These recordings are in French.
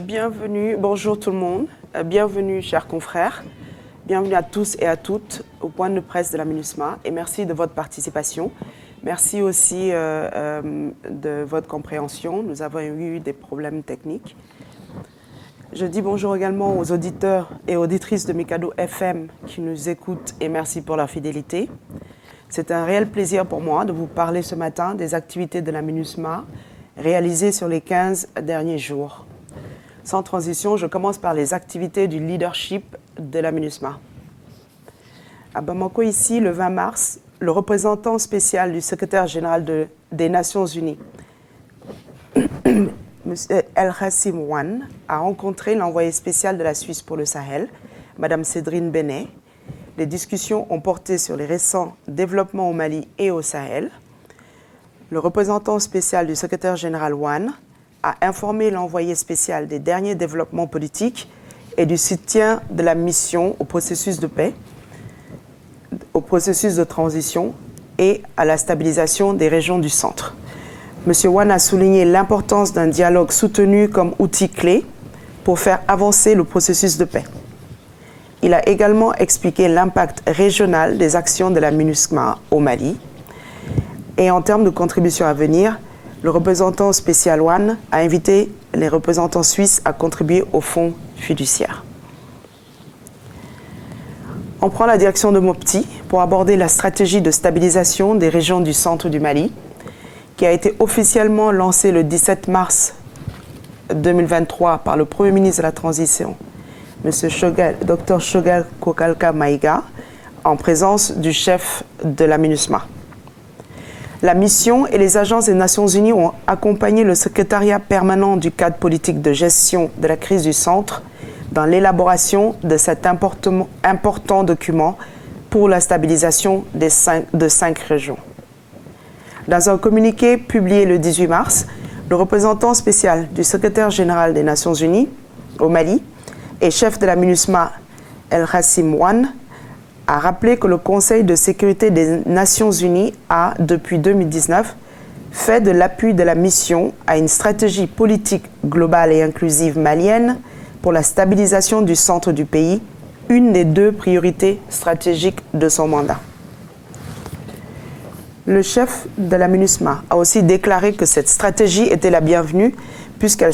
Bienvenue, bonjour tout le monde, bienvenue chers confrères, bienvenue à tous et à toutes au point de presse de la MINUSMA et merci de votre participation. Merci aussi de votre compréhension, nous avons eu des problèmes techniques. Je dis bonjour également aux auditeurs et auditrices de Mikado FM qui nous écoutent et merci pour leur fidélité. C'est un réel plaisir pour moi de vous parler ce matin des activités de la MINUSMA réalisées sur les 15 derniers jours. Sans transition, je commence par les activités du leadership de la MINUSMA. À Bamako, ici, le 20 mars, le représentant spécial du secrétaire général des Nations Unies, M. El-Hassim Wan, a rencontré l'envoyé spécial de la Suisse pour le Sahel, Mme Cédrine Benet. Les discussions ont porté sur les récents développements au Mali et au Sahel. Le représentant spécial du secrétaire général Wan a informé l'envoyé spécial des derniers développements politiques et du soutien de la mission au processus de paix, au processus de transition et à la stabilisation des régions du centre. M. Wan a souligné l'importance d'un dialogue soutenu comme outil clé pour faire avancer le processus de paix. Il a également expliqué l'impact régional des actions de la MINUSMA au Mali. Et en termes de contributions à venir, le représentant spécial Wan a invité les représentants suisses à contribuer au fonds fiduciaire. On prend la direction de Mopti pour aborder la stratégie de stabilisation des régions du centre du Mali, qui a été officiellement lancée le 17 mars 2023 par le Premier ministre de la Transition, M. Dr Choguel Kokalka Maïga, en présence du chef de la MINUSMA. La mission et les agences des Nations Unies ont accompagné le secrétariat permanent du cadre politique de gestion de la crise du centre dans l'élaboration de cet important document pour la stabilisation de 5 régions. Dans un communiqué publié le 18 mars, le représentant spécial du secrétaire général des Nations Unies au Mali et chef de la MINUSMA, El-Hassim Wan, a rappelé que le Conseil de sécurité des Nations Unies a, depuis 2019, fait de l'appui de la mission à une stratégie politique globale et inclusive malienne pour la stabilisation du centre du pays, une des 2 priorités stratégiques de son mandat. Le chef de la MINUSMA a aussi déclaré que cette stratégie était la bienvenue puisqu'elle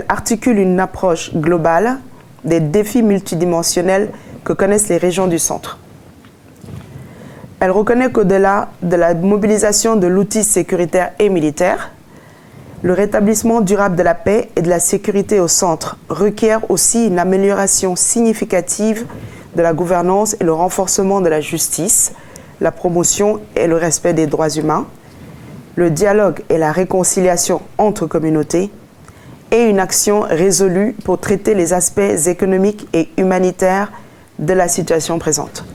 articule une approche globale des défis multidimensionnels que connaissent les régions du centre. Elle reconnaît qu'au-delà de la mobilisation de l'outil sécuritaire et militaire, le rétablissement durable de la paix et de la sécurité au centre requiert aussi une amélioration significative de la gouvernance et le renforcement de la justice, la promotion et le respect des droits humains, le dialogue et la réconciliation entre communautés, et une action résolue pour traiter les aspects économiques et humanitaires de la situation présente.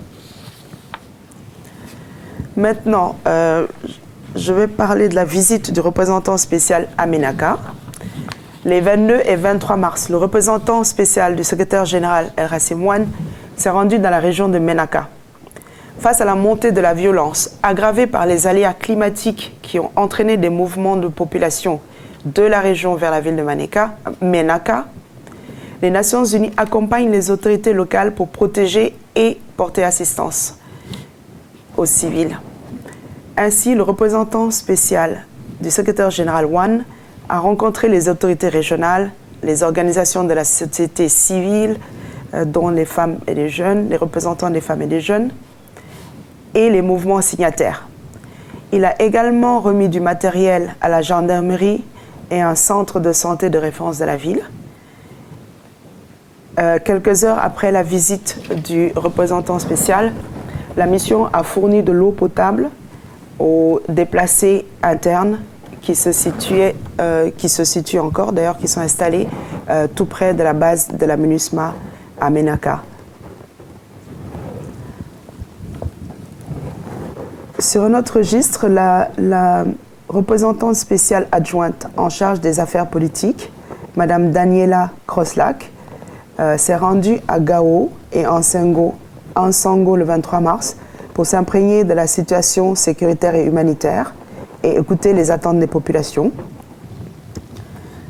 Maintenant, je vais parler de la visite du représentant spécial à Ménaka. Les 22 et 23 mars, le représentant spécial du secrétaire général El-Hassim Wan s'est rendu dans la région de Ménaka. Face à la montée de la violence aggravée par les aléas climatiques qui ont entraîné des mouvements de population de la région vers la ville de Ménaka, les Nations Unies accompagnent les autorités locales pour protéger et porter assistance aux civils. Ainsi, le représentant spécial du secrétaire général Wan a rencontré les autorités régionales, les organisations de la société civile, dont les femmes et les jeunes, les représentants des femmes et des jeunes, et les mouvements signataires. Il a également remis du matériel à la gendarmerie et un centre de santé de référence de la ville. Quelques heures après la visite du représentant spécial, la mission a fourni de l'eau potable aux déplacés internes qui se situent encore, d'ailleurs, qui sont installés tout près de la base de la MINUSMA à Ménaka. Sur un autre registre, la représentante spéciale adjointe en charge des affaires politiques, Mme Daniela Kroslak, s'est rendue à Gao et en Sango le 23 mars pour s'imprégner de la situation sécuritaire et humanitaire et écouter les attentes des populations.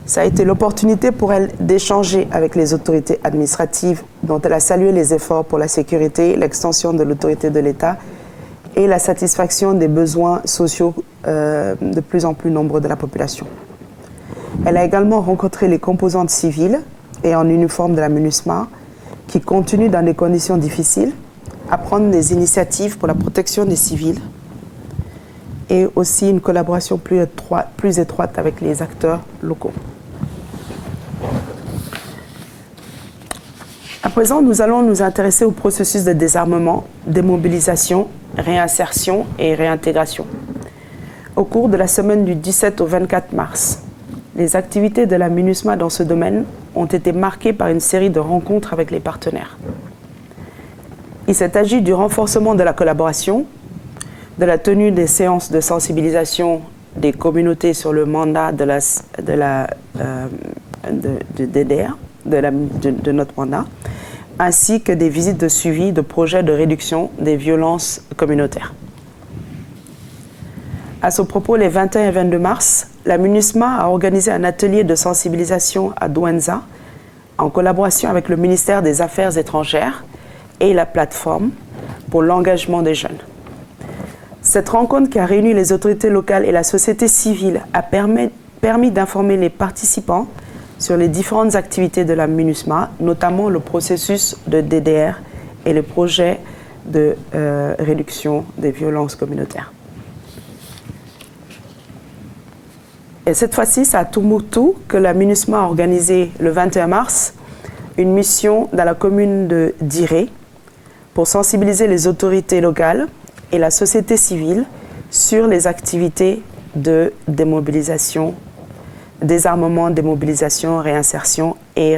Ça a été l'opportunité pour elle d'échanger avec les autorités administratives dont elle a salué les efforts pour la sécurité, l'extension de l'autorité de l'État et la satisfaction des besoins sociaux de plus en plus nombreux de la population. Elle a également rencontré les composantes civiles et en uniforme de la MINUSMA qui continuent dans des conditions difficiles à prendre des initiatives pour la protection des civils et aussi une collaboration plus étroite avec les acteurs locaux. À présent, nous allons nous intéresser au processus de désarmement, démobilisation, réinsertion et réintégration. Au cours de la semaine du 17 au 24 mars, les activités de la MINUSMA dans ce domaine ont été marquées par une série de rencontres avec les partenaires. Il s'est agi du renforcement de la collaboration, de la tenue des séances de sensibilisation des communautés sur le mandat de notre mandat, ainsi que des visites de suivi de projets de réduction des violences communautaires. À ce propos, les 21 et 22 mars, la MINUSMA a organisé un atelier de sensibilisation à Douentza en collaboration avec le ministère des Affaires étrangères et la plateforme pour l'engagement des jeunes. Cette rencontre qui a réuni les autorités locales et la société civile a permis d'informer les participants sur les différentes activités de la MINUSMA, notamment le processus de DDR et les projets de réduction des violences communautaires. Et cette fois-ci, c'est à Tombouctou que la MINUSMA a organisé le 21 mars une mission dans la commune de Diré pour sensibiliser les autorités locales et la société civile sur les activités de démobilisation, désarmement, démobilisation, réinsertion et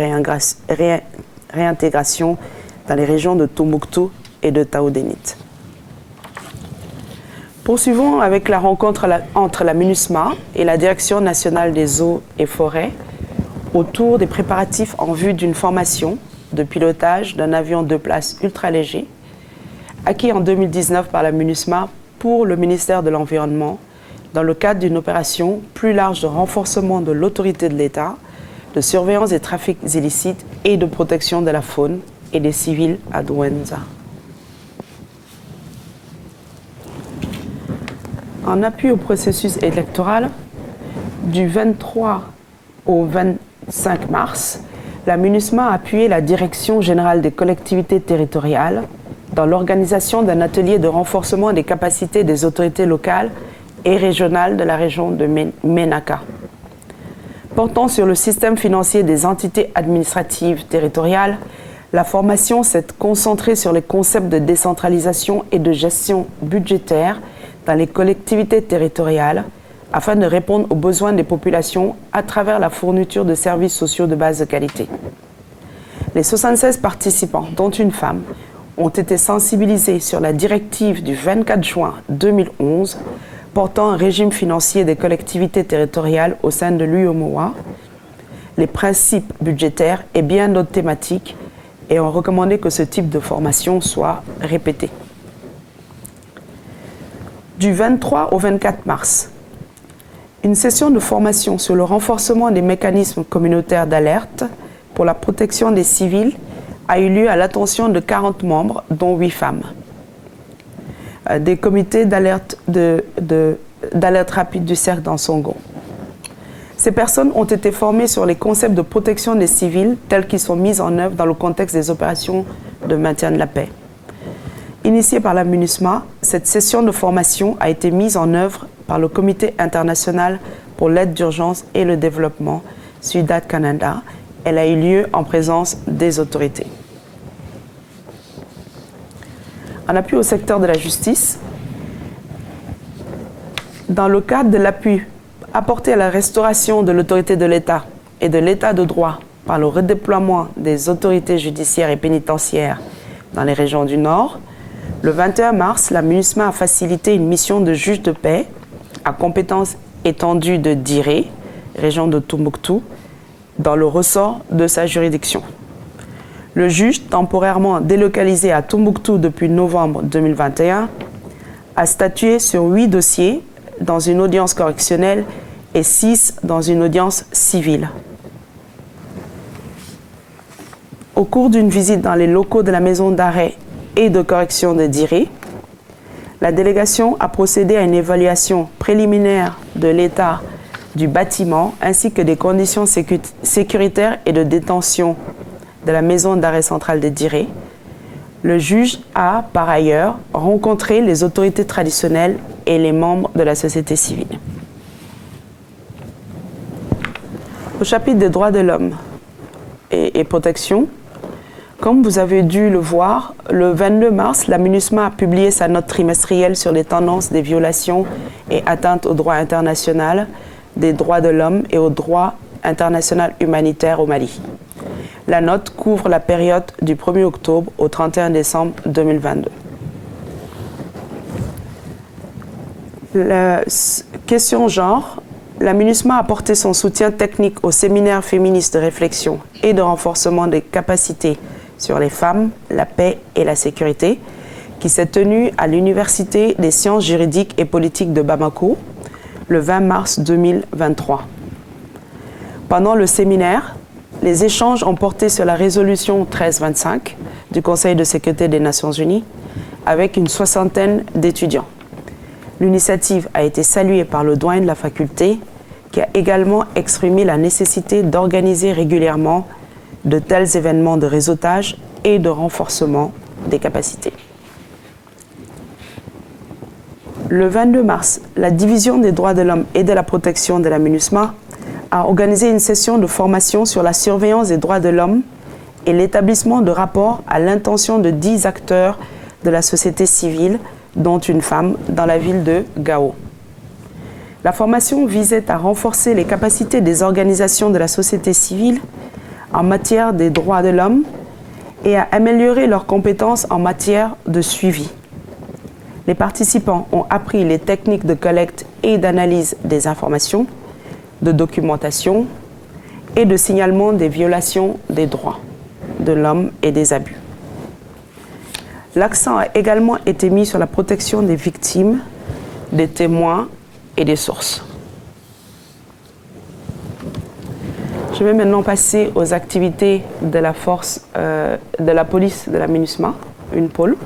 réintégration dans les régions de Tombouctou et de Taoudénit. Poursuivons avec la rencontre entre la MINUSMA et la Direction nationale des eaux et forêts autour des préparatifs en vue d'une formation de pilotage d'un avion de places ultra léger acquis en 2019 par la MINUSMA pour le ministère de l'Environnement dans le cadre d'une opération plus large de renforcement de l'autorité de l'État, de surveillance des trafics illicites et de protection de la faune et des civils à Douentza. En appui au processus électoral, du 23 au 25 mars, la MINUSMA a appuyé la Direction générale des collectivités territoriales dans l'organisation d'un atelier de renforcement des capacités des autorités locales et régionales de la région de Ménaka. Portant sur le système financier des entités administratives territoriales, la formation s'est concentrée sur les concepts de décentralisation et de gestion budgétaire dans les collectivités territoriales afin de répondre aux besoins des populations à travers la fourniture de services sociaux de base de qualité. Les 76 participants, dont une femme, ont été sensibilisés sur la directive du 24 juin 2011 portant un régime financier des collectivités territoriales au sein de l'UEMOA, les principes budgétaires et bien d'autres thématiques et ont recommandé que ce type de formation soit répété. Du 23 au 24 mars, une session de formation sur le renforcement des mécanismes communautaires d'alerte pour la protection des civils a eu lieu à l'attention de 40 membres, dont 8 femmes. Des comités d'alerte rapide du cercle d'Ansongo. Ces personnes ont été formées sur les concepts de protection des civils tels qu'ils sont mis en œuvre dans le contexte des opérations de maintien de la paix. Initiée par la MINUSMA, cette session de formation a été mise en œuvre par le Comité international pour l'aide d'urgence et le développement, Ciudad Canada. Elle a eu lieu en présence des autorités. En appui au secteur de la justice, dans le cadre de l'appui apporté à la restauration de l'autorité de l'État et de l'État de droit par le redéploiement des autorités judiciaires et pénitentiaires dans les régions du Nord, le 21 mars, la MINUSMA a facilité une mission de juge de paix à compétence étendue de Diré, région de Tombouctou, dans le ressort de sa juridiction. Le juge, temporairement délocalisé à Tombouctou depuis novembre 2021, a statué sur 8 dossiers dans une audience correctionnelle et 6 dans une audience civile. Au cours d'une visite dans les locaux de la maison d'arrêt et de correction de Diré, la délégation a procédé à une évaluation préliminaire de l'état du bâtiment ainsi que des conditions sécuritaires et de détention de la maison d'arrêt centrale de Diré. Le juge a, par ailleurs, rencontré les autorités traditionnelles et les membres de la société civile. Au chapitre des droits de l'homme et protection, comme vous avez dû le voir, le 22 mars, la MINUSMA a publié sa note trimestrielle sur les tendances des violations et atteintes au droit international des droits de l'homme et au droit international humanitaire au Mali. La note couvre la période du 1er octobre au 31 décembre 2022. La question genre, la MINUSMA a apporté son soutien technique au séminaire féministe de réflexion et de renforcement des capacités sur les femmes, la paix et la sécurité, qui s'est tenu à l'Université des sciences juridiques et politiques de Bamako le 20 mars 2023. Pendant le séminaire, les échanges ont porté sur la résolution 1325 du Conseil de sécurité des Nations Unies avec une soixantaine d'étudiants. L'initiative a été saluée par le doyen de la faculté qui a également exprimé la nécessité d'organiser régulièrement de tels événements de réseautage et de renforcement des capacités. Le 22 mars, la Division des droits de l'homme et de la protection de la MINUSMA a organisé une session de formation sur la surveillance des droits de l'homme et l'établissement de rapports à l'intention de 10 acteurs de la société civile, dont une femme, dans la ville de Gao. La formation visait à renforcer les capacités des organisations de la société civile en matière des droits de l'homme et à améliorer leurs compétences en matière de suivi. Les participants ont appris les techniques de collecte et d'analyse des informations, de documentation et de signalement des violations des droits de l'homme et des abus. L'accent a également été mis sur la protection des victimes, des témoins et des sources. Je vais maintenant passer aux activités de la force de la police de la MINUSMA, une pôle.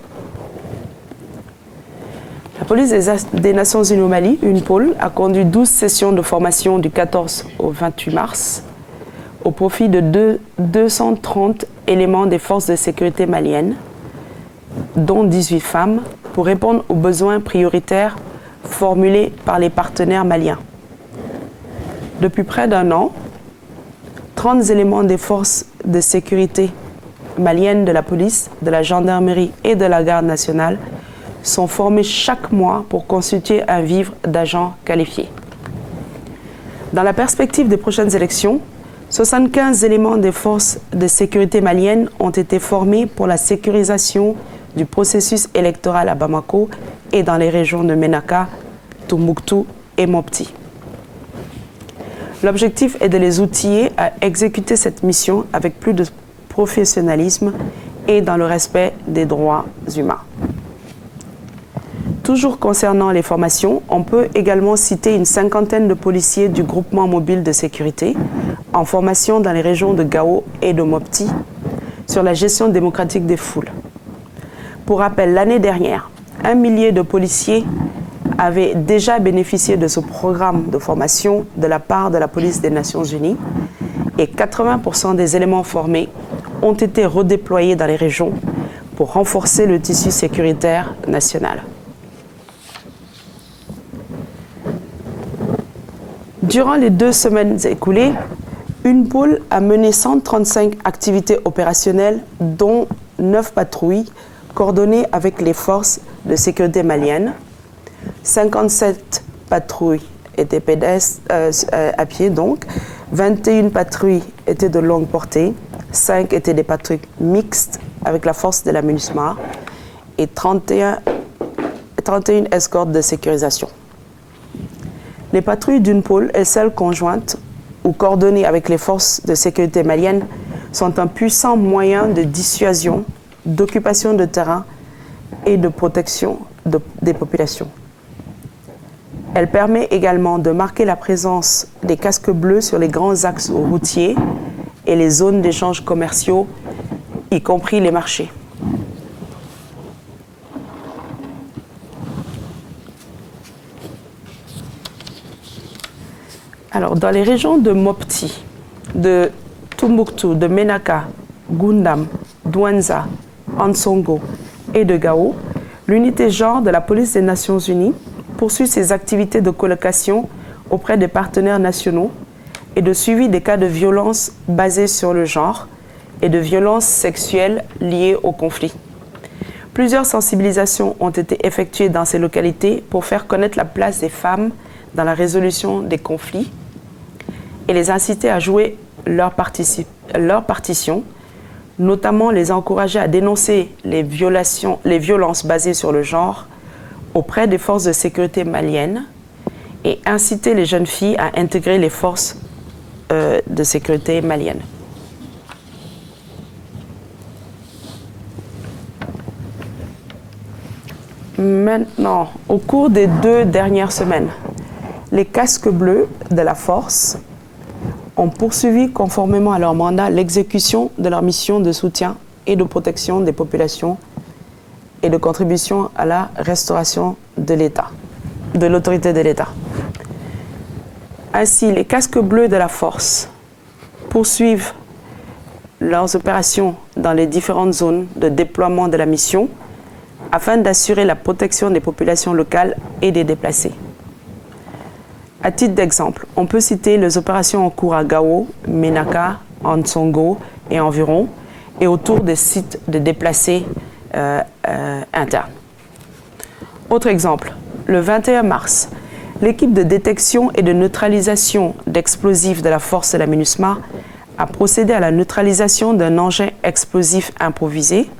La police des Nations Unies au Mali, une pôle, a conduit 12 sessions de formation du 14 au 28 mars au profit de 230 éléments des forces de sécurité maliennes, dont 18 femmes, pour répondre aux besoins prioritaires formulés par les partenaires maliens. Depuis près d'un an, 30 éléments des forces de sécurité maliennes de la police, de la gendarmerie et de la garde nationale sont formés chaque mois pour constituer un vivre d'agents qualifiés. Dans la perspective des prochaines élections, 75 éléments des forces de sécurité maliennes ont été formés pour la sécurisation du processus électoral à Bamako et dans les régions de Ménaka, Tombouctou et Mopti. L'objectif est de les outiller à exécuter cette mission avec plus de professionnalisme et dans le respect des droits humains. Toujours concernant les formations, on peut également citer une cinquantaine de policiers du groupement mobile de sécurité en formation dans les régions de Gao et de Mopti sur la gestion démocratique des foules. Pour rappel, l'année dernière, 1 millier de policiers avaient déjà bénéficié de ce programme de formation de la part de la police des Nations Unies et 80% des éléments formés ont été redéployés dans les régions pour renforcer le tissu sécuritaire national. Durant les 2 semaines écoulées, une pôle a mené 135 activités opérationnelles, dont 9 patrouilles coordonnées avec les forces de sécurité maliennes. 57 patrouilles étaient pédestres, à pied donc, 21 patrouilles étaient de longue portée, 5 étaient des patrouilles mixtes avec la force de la MINUSMA et 31 escortes de sécurisation. Les patrouilles d'une pôle et celles conjointes ou coordonnées avec les forces de sécurité maliennes sont un puissant moyen de dissuasion, d'occupation de terrain et de protection des populations. Elle permet également de marquer la présence des casques bleus sur les grands axes routiers et les zones d'échanges commerciaux, y compris les marchés. Alors, dans les régions de Mopti, de Tombouctou, de Ménaka, Goundam, Douentza, Ansongo et de Gao, l'unité genre de la police des Nations Unies poursuit ses activités de colocation auprès des partenaires nationaux et de suivi des cas de violences basées sur le genre et de violences sexuelles liées au conflit. Plusieurs sensibilisations ont été effectuées dans ces localités pour faire connaître la place des femmes dans la résolution des conflits et les inciter à jouer leur partition, notamment les encourager à dénoncer les violences basées sur le genre auprès des forces de sécurité maliennes et inciter les jeunes filles à intégrer les forces de sécurité maliennes. Maintenant, au cours des 2 dernières semaines, les casques bleus de la force ont poursuivi conformément à leur mandat l'exécution de leur mission de soutien et de protection des populations et de contribution à la restauration de l'État, de l'autorité de l'État. Ainsi, les casques bleus de la force poursuivent leurs opérations dans les différentes zones de déploiement de la mission afin d'assurer la protection des populations locales et des déplacés. À titre d'exemple, on peut citer les opérations en cours à Gao, Ménaka, Ansongo et environ, et autour des sites de déplacés internes. Autre exemple, le 21 mars, l'équipe de détection et de neutralisation d'explosifs de la force de la MINUSMA a procédé à la neutralisation d'un engin explosif improvisé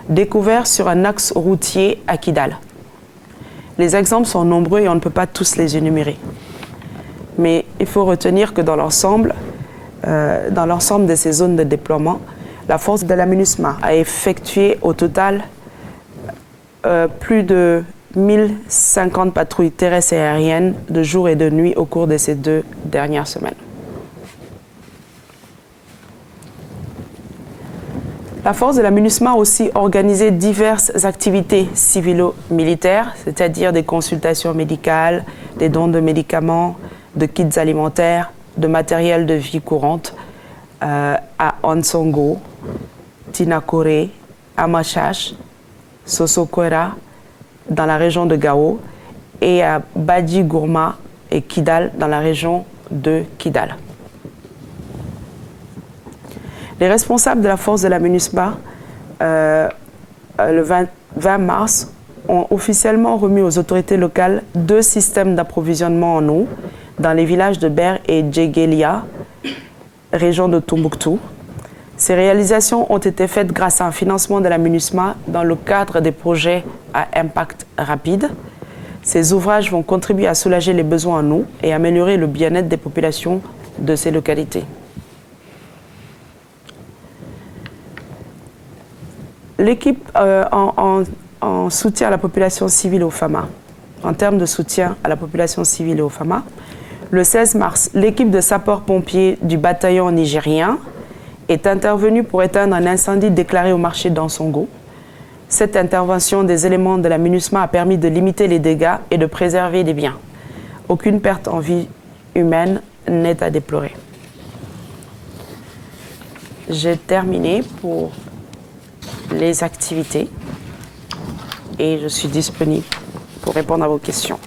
découvert sur un axe routier à Kidal. Les exemples sont nombreux et on ne peut pas tous les énumérer. Mais il faut retenir que dans l'ensemble de ces zones de déploiement, la force de la MINUSMA a effectué au total plus de 1050 patrouilles terrestres et aériennes de jour et de nuit au cours de ces 2 dernières semaines. La force de la MINUSMA a aussi organisé diverses activités civilo-militaires, c'est-à-dire des consultations médicales, des dons de médicaments, de kits alimentaires, de matériel de vie courante à Ansongo, Tinakore, Amachash, Sosokwera, dans la région de Gao, et à Badi Gourma et Kidal, dans la région de Kidal. Les responsables de la force de la MINUSMA, le 20 mars, ont officiellement remis aux autorités locales 2 systèmes d'approvisionnement en eau dans les villages de Ber et Djegelia, région de Tombouctou. Ces réalisations ont été faites grâce à un financement de la MINUSMA dans le cadre des projets à impact rapide. Ces ouvrages vont contribuer à soulager les besoins en eau et améliorer le bien-être des populations de ces localités. L'équipe en soutien à la population civile au FAMA, en termes de soutien à la population civile et au FAMA, le 16 mars, l'équipe de sapeurs-pompiers du bataillon nigérien est intervenue pour éteindre un incendie déclaré au marché d'Ansongo. Cette intervention des éléments de la MINUSMA a permis de limiter les dégâts et de préserver les biens. Aucune perte en vie humaine n'est à déplorer. J'ai terminé pour les activités et je suis disponible pour répondre à vos questions.